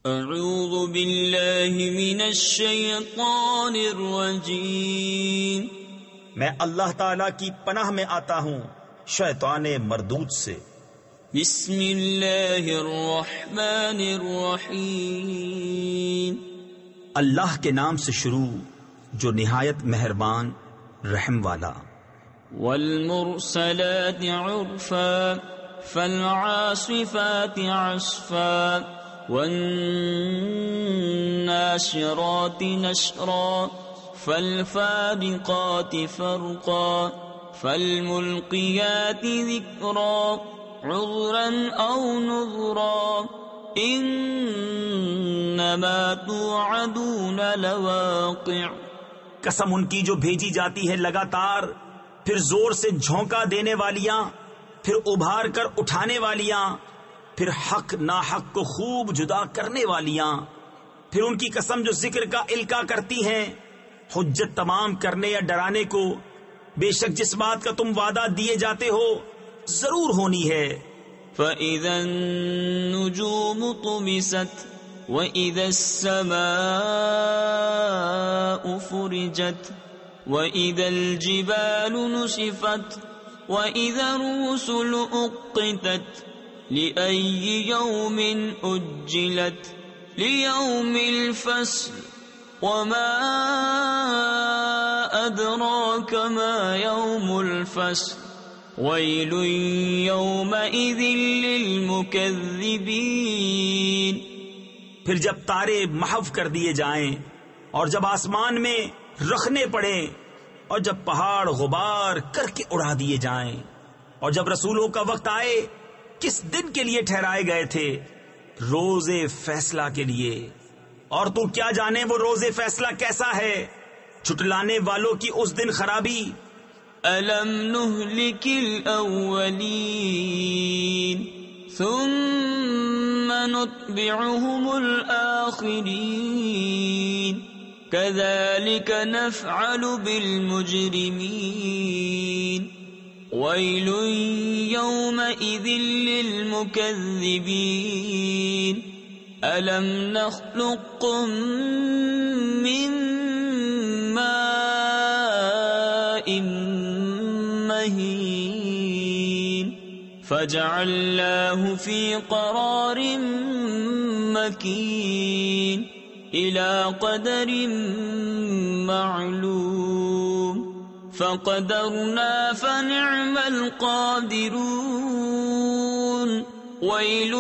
اعوذ باللہ من الشیطان الرجیم، میں اللہ تعالی کی پناہ میں آتا ہوں شیطان مردود سے۔ بسم اللہ الرحمن الرحیم، اللہ کے نام سے شروع جو نہایت مہربان رحم والا۔ والمرسلات عرفا فالعاصفات عصفا والناشرات نشرا فالفارقات فرقا فالملقيات ذكرا عذرا أو نذرا إنما توعدون لواقع۔ قسم ان کی جو بھیجی جاتی ہے لگاتار، پھر زور سے جھونکا دینے والیاں، پھر ابھار کر اٹھانے والیاں، پھر حق ناحق کو خوب جدا کرنے والیاں، پھر ان کی قسم جو ذکر کا القاء کرتی ہیں، حجت تمام کرنے یا ڈرانے کو۔ بے شک جس بات کا تم وعدہ دیے جاتے ہو ضرور ہونی ہے۔ فَإِذَا النُّجُومُ طُمِسَتْ وَإِذَا السَّمَاءُ فُرِجَتْ وَإِذَا الْجِبَالُ نُسِفَتْ وَإِذَا الرُّسُلُ أُقِّتَتْ لِأَيِّ يَوْمٍ أُجِّلَتْ لِيَوْمِ الْفَصْلِ وَمَا أَدْرَاكَ مَا يَوْمُ الْفَصْلِ وَيْلٌ يَوْمَئِذٍ لِّلْمُكَذِّبِينَ۔ پھر جب تارے محو کر دیے جائیں اور جب آسمان میں رخنے پڑیں اور جب پہاڑ غبار کر کے اڑا دیے جائیں اور جب رسولوں کا وقت آئے، کس دن کے لیے ٹھہرائے گئے تھے؟ روز فیصلہ کے لیے۔ اور تو کیا جانے وہ روز فیصلہ کیسا ہے؟ جھٹلانے والوں کی اس دن خرابی۔ أَلَمْ نُهْلِكِ الْأَوَّلِينَ ثُمَّ نُتْبِعُهُمُ الْآخِرِينَ كَذَلِكَ نَفْعَلُ بِالْمُجْرِمِينَ وَيْلٌ يَوْمَئِذٍ لِّلْمُكَذِّبِينَ أَلَمْ نَخْلُقكُّم مِّن مَّاءٍ مَّهِينٍ فَجَعَلْنَاهُ فِي قَرَارٍ مَّكِينٍ إِلَى قَدَرٍ مَّعْلُومٍ فَقَدَرْنَا فَنِعْمَ الْقَادِرُونَ وَيْلٌ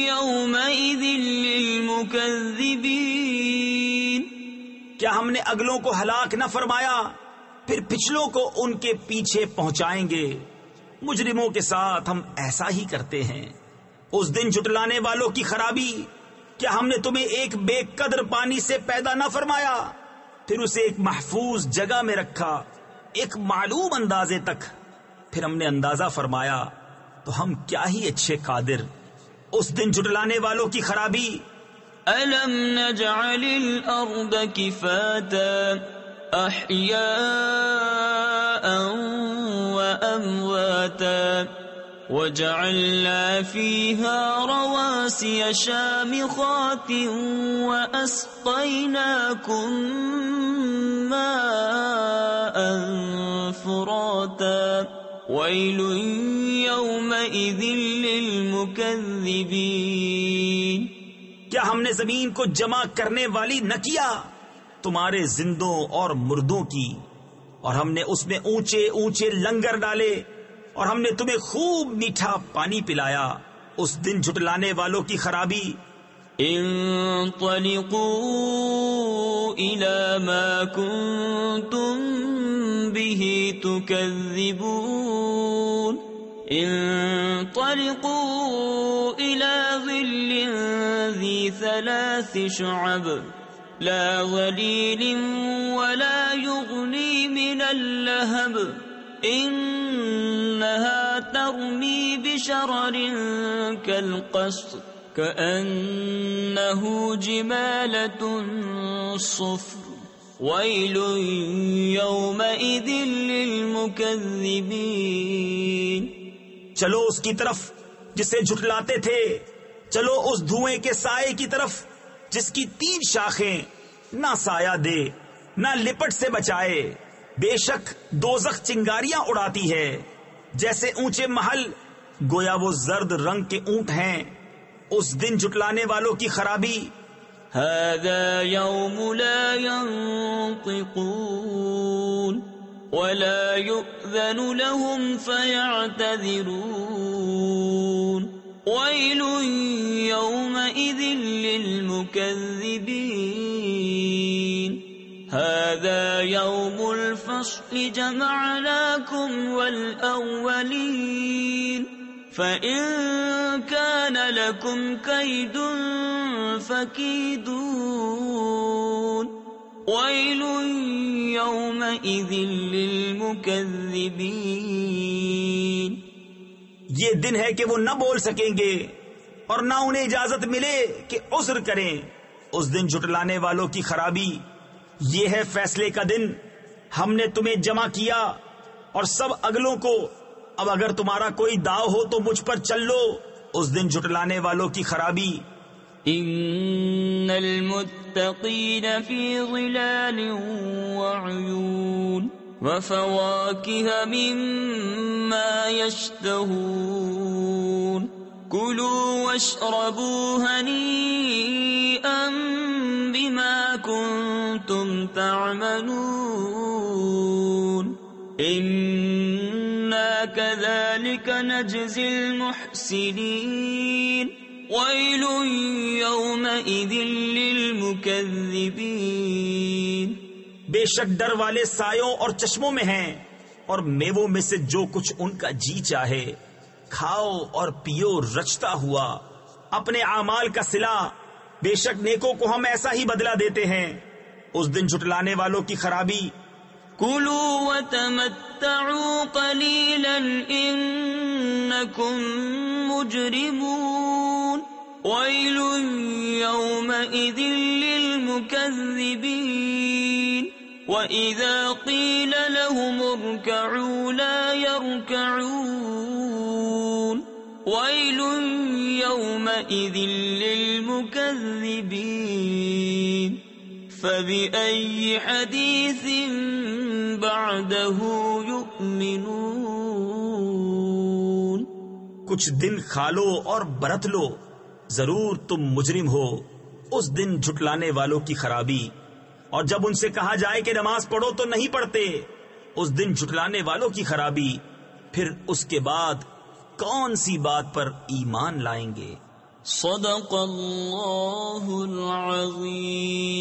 يَوْمَئِذٍ لِّلْمُكَذِّبِينَ۔ کیا ہم نے اگلوں کو ہلاک نہ فرمایا، پھر پچھلوں کو ان کے پیچھے پہنچائیں گے۔ مجرموں کے ساتھ ہم ایسا ہی کرتے ہیں۔ اس دن جھٹلانے والوں کی خرابی۔ کیا ہم نے تمہیں ایک بے قدر پانی سے پیدا نہ فرمایا، پھر اسے ایک محفوظ جگہ میں رکھا ایک معلوم اندازے تک، پھر ہم نے اندازہ فرمایا تو ہم کیا ہی اچھے قادر۔ اس دن جھٹلانے والوں کی خرابی۔ أَلَمْ نَجْعَلِ الْأَرْضَ كِفَاتًا أَحْيَاءً وَأَمْوَاتًا وَجَعَلْنَا فِيهَا رَوَاسِيَ شَامِخَاتٍ وَأَسْقَيْنَاكُم مَّاءً فُرَاتًا وَيْلٌ يَوْمَئِذٍ لِّلْمُكَذِّبِينَ۔ کیا ہم نے زمین کو جمع کرنے والی نہ کیا تمہارے زندوں اور مردوں کی، اور ہم نے اس میں اونچے اونچے لنگر ڈالے، اور ہم نے تمہیں خوب میٹھا پانی پلایا۔ اس دن جھٹلانے والوں کی خرابی۔ انطلقوا إلى ما كنتم به تكذبون انطلقوا إلى ظل ذي 3 شعب لا ظليل ولا يغني من اللهب إنها ترمي بشرر كالقصر كأنه جمالة صفر ويل يومئذ للمكذبين۔ چلو اس کی طرف جسے جھٹلاتے تھے، چلو اس دھوئیں کے سائے کی طرف جس کی 3 شاخیں نہ سایہ دے نہ لپٹ سے بچائے. بے شک دوزخ چنگاریاں اڑاتی ہے جیسے اونچے محل، گویا وہ زرد رنگ کے اونٹ ہیں. اس دن جھٹلانے والوں کی خرابی. هذا يوم لا ينطقون ولا يؤذن لهم فيعتذرون ويل يومئذ للمكذبين. هذا يوم الفصل جمعناكم والأولين فإن كان لكم كيد فكيدون ويل يومئذ للمكذبين. یہ دن ہے کہ وہ نہ بول سکیں گے اور نہ انہیں اجازت ملے کہ عذر کریں. اس دن جھٹلانے والوں کی خرابی. یہ ہے فیصلے کا دن. ہم نے تمہیں جمع کیا اور سب اگلوں کو. اب اگر تمہارا کوئی داؤ ہو تو مجھ پر چل لو. اس دن جھٹلانے والوں کی خرابی. ان المتقین فی ظلال وعیون وفواکہ مما یشتہون کلوا واشربوا ہنیئا بما کنتم تعملون انا كذلك نجزي المحسنين ويل يومئذ للمكذبين. بے شک ڈر والے سایوں اور چشموں میں ہیں اور میووں میں سے جو کچھ ان کا جی چاہے کھاؤ اور پیو رچتا ہوا اپنے اعمال کا صلہ. بے شک نیکوں کو ہم ایسا ہی بدلہ دیتے ہیں. اس دن جھٹلانے والوں کی خرابی. کلوا وتمتعوا قلیلا انکم مجرمون ویل یومئذ للمکذبین وَإِذَا قِيلَ لَهُمُ ارْكَعُوا لَا يَرْكَعُونَ وَيْلٌ يَوْمَئِذٍ لِّلْمُكَذِّبِينَ فَبِأَيِّ حَدِيثٍ بَعْدَهُ يُؤْمِنُونَ. کچھ دن کھا لو اور برت لو، ضرور تم مجرم ہو. اس دن جھٹلانے والوں کی خرابی. اور جب ان سے کہا جائے کہ نماز پڑھو تو نہیں پڑھتے. اس دن جھٹلانے والوں کی خرابی. پھر اس کے بعد کون سی بات پر ایمان لائیں گے؟ صدق اللہ العظیم.